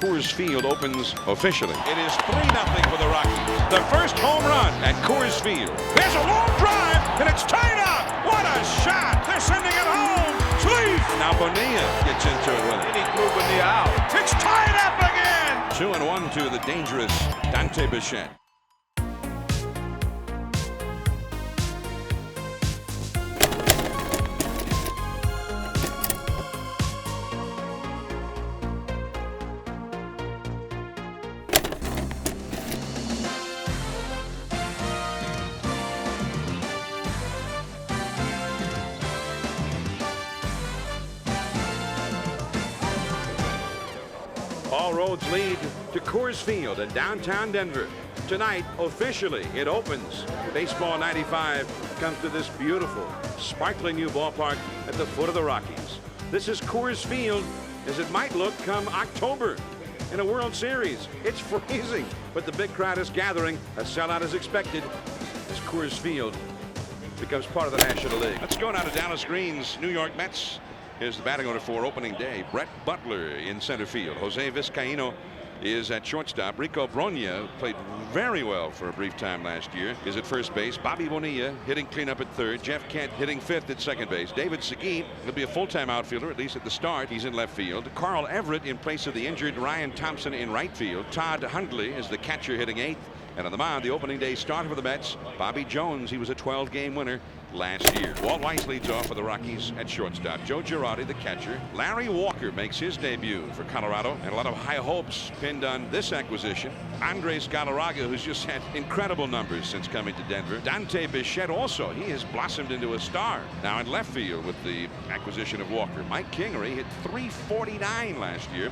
Coors Field opens officially. It is 3-0 for the Rockies. The first home run at Coors Field. There's a long drive, and it's tied up. What a shot! They're sending it home. Sweet! Now Bonilla gets into it with it. And he threw Bonilla out. It's tied up again. 2-1 to the dangerous Dante Bichette. All roads lead to Coors Field in downtown Denver. Tonight, officially, it opens. Baseball 95 comes to this beautiful, sparkling new ballpark at the foot of the Rockies. This is Coors Field as it might look come October in a World Series. It's freezing, but the big crowd is gathering. A sellout is expected as Coors Field becomes part of the National League. Let's go now to Dallas Green's New York Mets. Here's the batting order for opening day. Brett Butler in center field. Jose Vizcaino is at shortstop. Rico Brogna played very well for a brief time last year. Is at first base. Bobby Bonilla hitting cleanup at third. Jeff Kent hitting fifth at second base. David Segui will be a full-time outfielder, at least at the start. He's in left field. Carl Everett in place of the injured Ryan Thompson in right field. Todd Hundley is the catcher hitting eighth. And on the mound, the opening day starter for the Mets, Bobby Jones. He was a 12-game winner last year. Walt Weiss leads off for the Rockies at shortstop. Joe Girardi, the catcher. Larry Walker makes his debut for Colorado, and a lot of high hopes pinned on this acquisition. Andres Galarraga, who's just had incredible numbers since coming to Denver. Dante Bichette also, he has blossomed into a star. Now in left field with the acquisition of Walker. Mike Kingery hit .349 last year.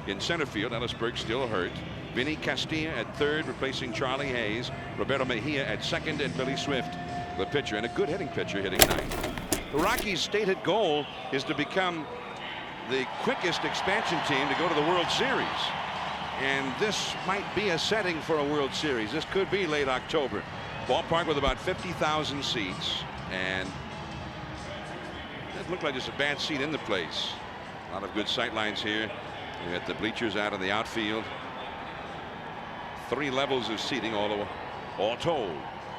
In center field, Ellisburg still hurt. Vinny Castilla at third, replacing Charlie Hayes. Roberto Mejia at second, and Billy Swift, the pitcher, and a good hitting pitcher, hitting ninth. The Rockies' stated goal is to become the quickest expansion team to go to the World Series. And this might be a setting for a World Series. This could be late October. Ballpark with about 50,000 seats, and it doesn't look like there's a bad seat in the place. A lot of good sight lines here. You got the bleachers out in the outfield. 3 levels of seating all told.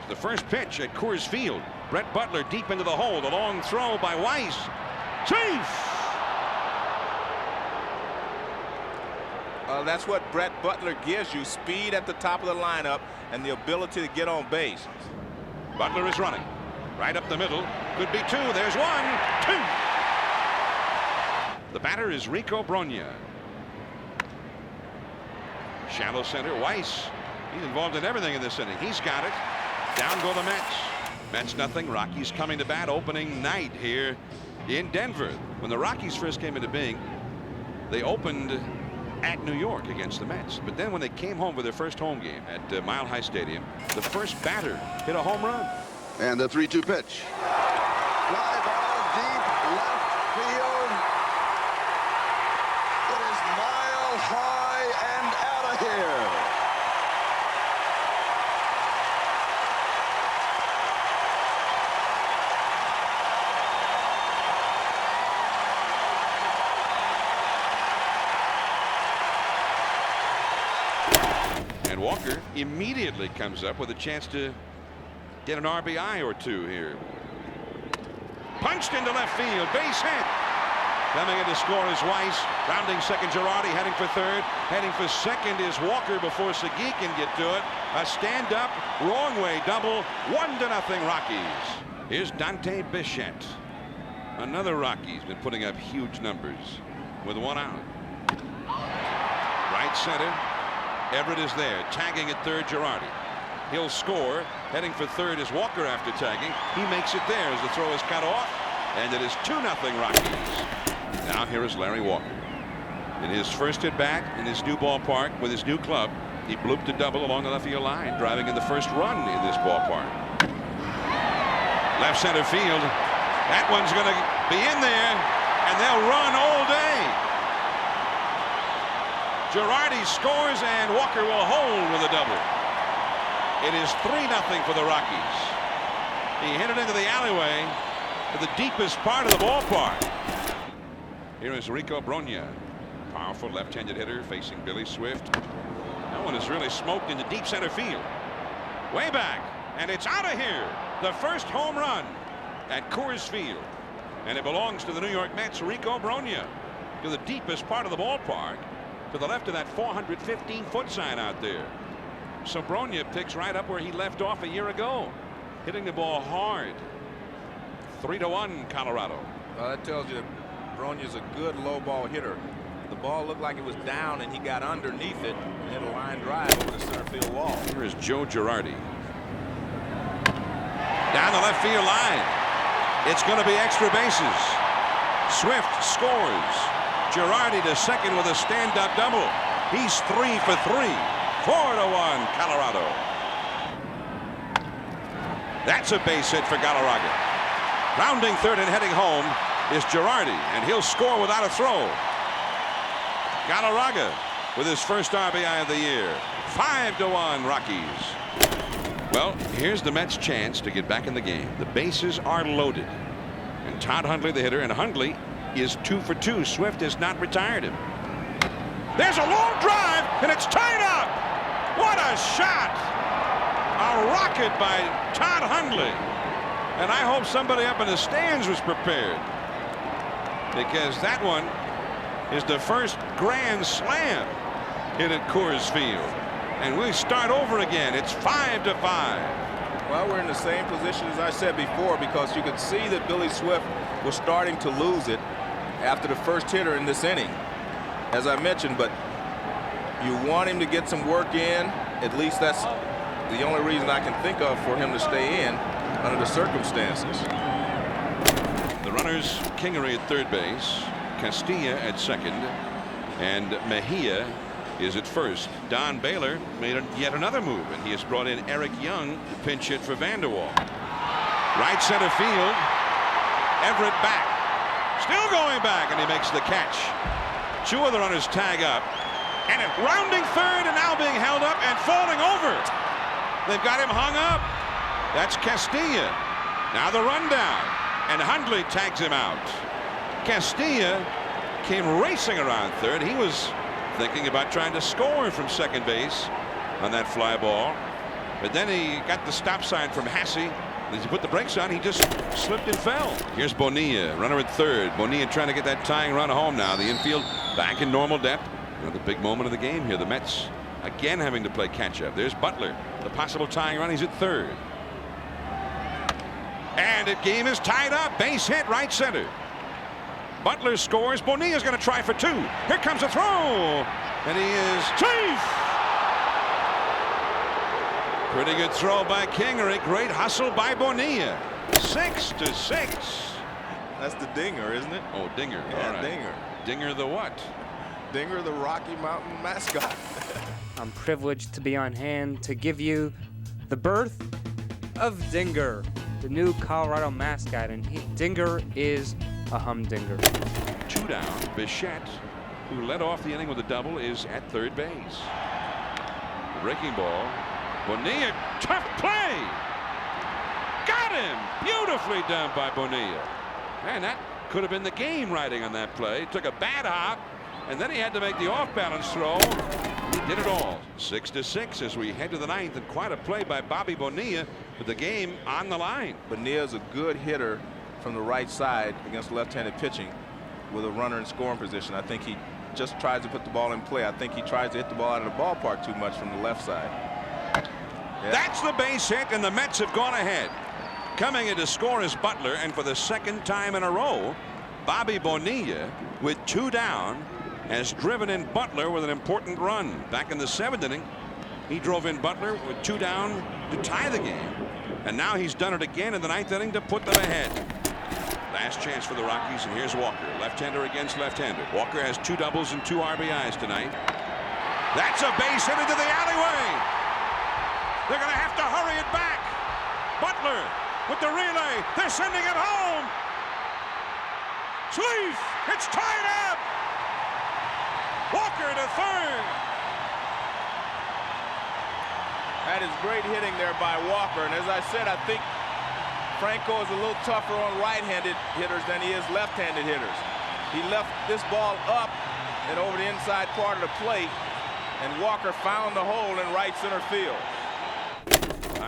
The first pitch at Coors Field. Brett Butler deep into the hole. The long throw by Weiss. Safe! That's what Brett Butler gives you. Speed at the top of the lineup and the ability to get on base. Butler is running. Right up the middle. Could be two. There's one. Two. The batter is Rico Brogna. Shallow center. Weiss. He's involved in everything in this inning. He's got it. Down go the Mets. Mets nothing. Rockies coming to bat opening night here in Denver. When the Rockies first came into being, they opened at New York against the Mets. But then when they came home for their first home game at Mile High Stadium, the first batter hit a home run. And the 3-2 pitch. Fly ball deep left field. It is mile high and out of here. And Walker immediately comes up with a chance to get an RBI or two here. Punched into left field, base hit. Coming in to score is Weiss. Rounding second, Girardi heading for third. Heading for second is Walker before Segui can get to it. A stand-up, wrong way double. 1-0 Rockies. Here's Dante Bichette. Another Rockies been putting up huge numbers with 1 out. Right center. Everett is there, tagging at third, Girardi. He'll score. Heading for third is Walker after tagging. He makes it there as the throw is cut off, and it is 2-0 Rockies. Now here is Larry Walker. In his first at bat in his new ballpark with his new club, he blooped a double along the left field line, driving in the first run in this ballpark. Left center field. That one's going to be in there, and they'll run all day. Girardi scores, and Walker will hold with a double. It is 3-0 for the Rockies. He hit it into the alleyway to the deepest part of the ballpark. Here is Rico Brogna. Powerful left-handed hitter facing Billy Swift. That one is really smoked into deep center field. Way back, and it's out of here. The first home run at Coors Field. And it belongs to the New York Mets' Rico Brogna, to the deepest part of the ballpark, to the left of that 415-foot sign out there. So Brogna picks right up where he left off a year ago, hitting the ball hard. 3-1 Colorado. Well, that tells you that Brogna's a good low ball hitter. The ball looked like it was down, and he got underneath it and hit a line drive over the center field wall. Here is Joe Girardi. Down the left field line. It's going to be extra bases. Swift scores. Girardi to second with a stand-up double. He's 3 for 3. 4-1 Colorado. That's a base hit for Galarraga. Rounding third and heading home is Girardi, and he'll score without a throw. Galarraga with his first RBI of the year. 5-1 Rockies. Well, here's the Mets' chance to get back in the game. The bases are loaded, and Todd Hundley, the hitter, and Hundley is 2 for 2. Swift has not retired him. There's a long drive, and it's tied up. What a shot! A rocket by Todd Hundley. And I hope somebody up in the stands was prepared, because that one is the first grand slam hit at Coors Field. And we start over again. It's 5-5. Well, we're in the same position as I said before, because you could see that Billy Swift was starting to lose it after the first hitter in this inning, as I mentioned. But you want him to get some work in. At least that's the only reason I can think of for him to stay in under the circumstances. The runners, Kingery at third base, Castilla at second, and Mejia is at first. Don Baylor made yet another move, and he has brought in Eric Young to pinch hit for Vanderwall. Right center field. Everett back. Still going back, and he makes the catch. 2 of the runners tag up, and rounding third, and now being held up and falling over. They've got him hung up. That's Castilla. Now the rundown, and Hundley tags him out. Castilla came racing around third. He was thinking about trying to score from second base on that fly ball, but then he got the stop sign from Hasse. As he put the brakes on, he just slipped and fell. Here's Bonilla, runner at third. Bonilla trying to get that tying run home now. The infield back in normal depth. Another big moment of the game here. The Mets again having to play catch up. There's Butler, the possible tying run. He's at third. And the game is tied up. Base hit right center. Butler scores. Bonilla's going to try for 2. Here comes a throw, and he is safe. Pretty good throw by Kingery. Great hustle by Bonilla. 6-6. That's the dinger, isn't it? Oh, Dinger. Yeah, all right. Dinger. Dinger the what? Dinger, the Rocky Mountain mascot. I'm privileged to be on hand to give you the birth of Dinger, the new Colorado mascot, and Dinger is a humdinger. 2 down. Bichette, who led off the inning with a double, is at third base. The breaking ball. Bonilla, tough play. Got him. Beautifully done by Bonilla. Man, that could have been the game writing on that play. Took a bad hop, and then he had to make the off-balance throw. He did it all. 6-6 as we head to the 9th, and quite a play by Bobby Bonilla with the game on the line. Bonilla's a good hitter from the right side against left-handed pitching with a runner in scoring position. I think he just tries to put the ball in play. I think he tries to hit the ball out of the ballpark too much from the left side. Yeah. That's the base hit, and the Mets have gone ahead. Coming in to score is Butler, and for the second time in a row, Bobby Bonilla, with 2 down, has driven in Butler with an important run. Back in the 7th inning, he drove in Butler with 2 down to tie the game. And now he's done it again in the 9th inning to put them ahead. Last chance for the Rockies, and here's Walker. Left-hander against left-hander. Walker has 2 doubles and 2 RBIs tonight. That's a base hit into the alleyway. They're going to have to hurry it back. Butler with the relay. They're sending it home. Sleeve. It's tied up. Walker to third. That is great hitting there by Walker. And as I said, I think Franco is a little tougher on right-handed hitters than he is left-handed hitters. He left this ball up, and over the inside part of the plate, and Walker found the hole in right center field.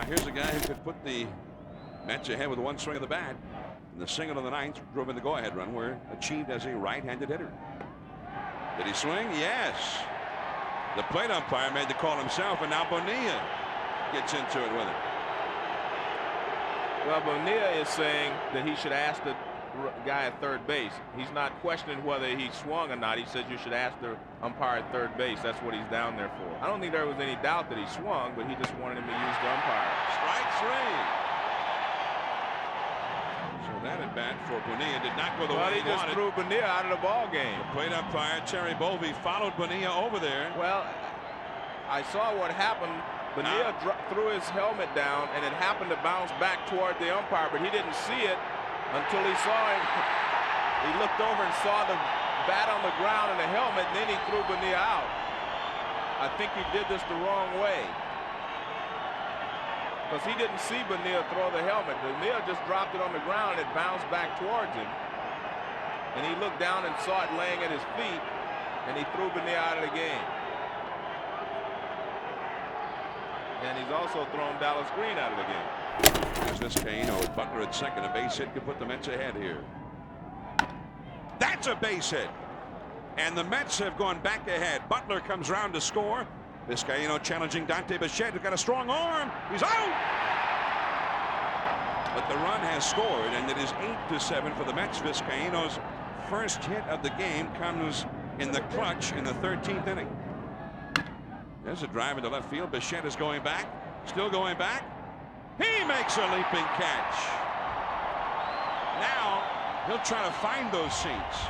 Here's a guy who could put the Mets ahead with one swing of the bat. And the single of the ninth drove in the go-ahead run, were achieved as a right-handed hitter. Did he swing? Yes. The plate umpire made the call himself, and now Bonilla gets into it with it. Well, Bonilla is saying that he should ask the guy at third base. He's not questioning whether he swung or not. He says you should ask the umpire at third base. That's what he's down there for. I don't think there was any doubt that he swung, but he just wanted him to use the umpire. Strike three. So that at bat for Bonilla did not go the way he wanted. He just threw Bonilla out of the ball game. The plate umpire Terry Bovee followed Bonilla over there. Well, I saw what happened. Bonilla threw his helmet down, and it happened to bounce back toward the umpire, but he didn't see it until he saw him. He looked over and saw the bat on the ground and the helmet, and then he threw Bonilla out. I think he did this the wrong way, because he didn't see Bonilla throw the helmet. Bonilla just dropped it on the ground, and it bounced back towards him. And he looked down and saw it laying at his feet, and he threw Bonilla out of the game. And he's also thrown Dallas Green out of the game. As this Vizcaino with Butler at second, a base hit could put the Mets ahead here. That's a base hit. And the Mets have gone back ahead. Butler comes round to score. Vizcaino challenging Dante Bichette, who got a strong arm. He's out. But the run has scored, and it is 8-7 for the Mets. Vizcaino's first hit of the game comes in the clutch in the 13th inning. There's a drive into left field. Bichette is going back. Still going back. He makes a leaping catch. Now he'll try to find those seats.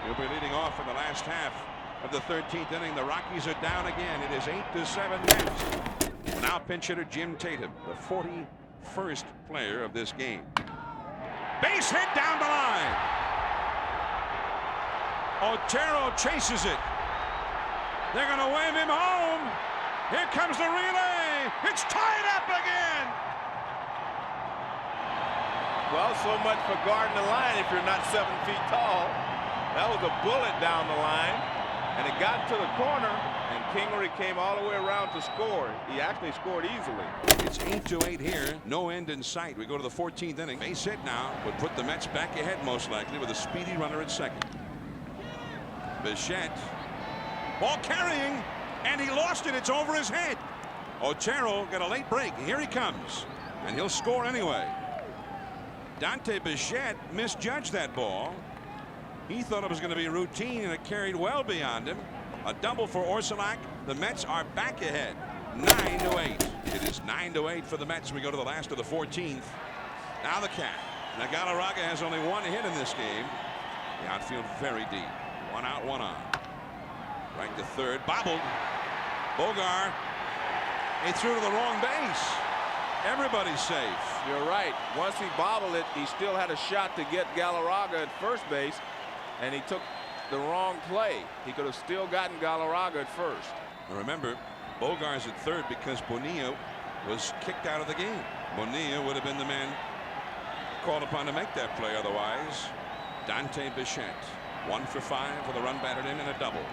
He'll be leading off in the last half of the 13th inning. The Rockies are down again. It is 8-7 Mets. Now pinch hitter Jim Tatum, the 41st player of this game. Base hit down the line. Otero chases it. They're going to wave him home. Here comes the relay. It's tied up again. Well, so much for guarding the line if you're not 7 feet tall. That was a bullet down the line, and it got to the corner, and Kingery came all the way around to score. He actually scored easily. It's 8-8 here. No end in sight. We go to the 14th inning. Base hit now would put the Mets back ahead most likely with a speedy runner at second. Bichette. Ball carrying, and he lost it. It's over his head. Otero got a late break. Here he comes, and he'll score anyway. Dante Bichette misjudged that ball. He thought it was going to be routine, and it carried well beyond him. A double for Orsulak. The Mets are back ahead, 9-8. It is 9-8 for the Mets. We go to the last of the 14th. Now the Cat. Now Galarraga has only one hit in this game. The outfield very deep. One out, one on. Right to third, bobbled. Bogar, he threw to the wrong base. Everybody's safe. You're right. Once he bobbled it, he still had a shot to get Galarraga at first base, and he took the wrong play. He could have still gotten Galarraga at first. And remember, Bogar's at third because Bonilla was kicked out of the game. Bonilla would have been the man called upon to make that play otherwise. Dante Bichette, 1 for 5 with a run batted in and a double.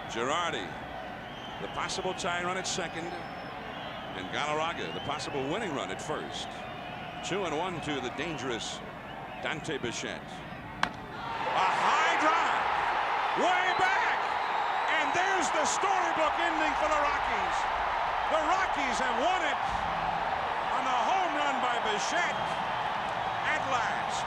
Girardi, the possible tie run at second, and Galarraga, the possible winning run at first. 2-1 to the dangerous Dante Bichette. A high drive, way back, and there's the storybook ending for the Rockies. The Rockies have won it on the home run by Bichette at last.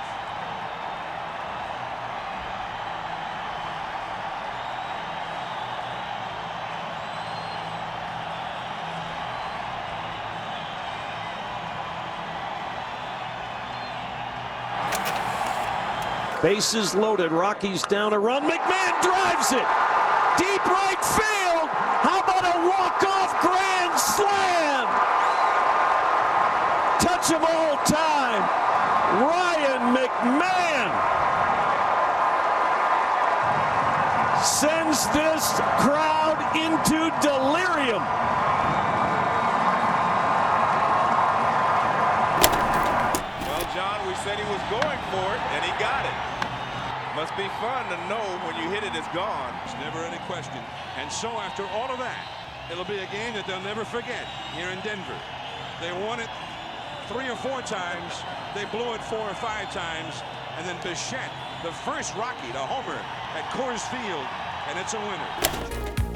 Bases loaded. Rockies down a run. McMahon drives it. Deep right field. How about a walk-off grand slam? Touch of all time. Ryan McMahon sends this crowd into delirium. Well, John, we said he was going for it, and he got it. Must be fun to know when you hit it, it's gone. There's never any question. And so after all of that, it'll be a game that they'll never forget here in Denver. They won it 3 or 4 times. They blew it 4 or 5 times. And then Bichette, the first Rocky to homer at Coors Field, and it's a winner.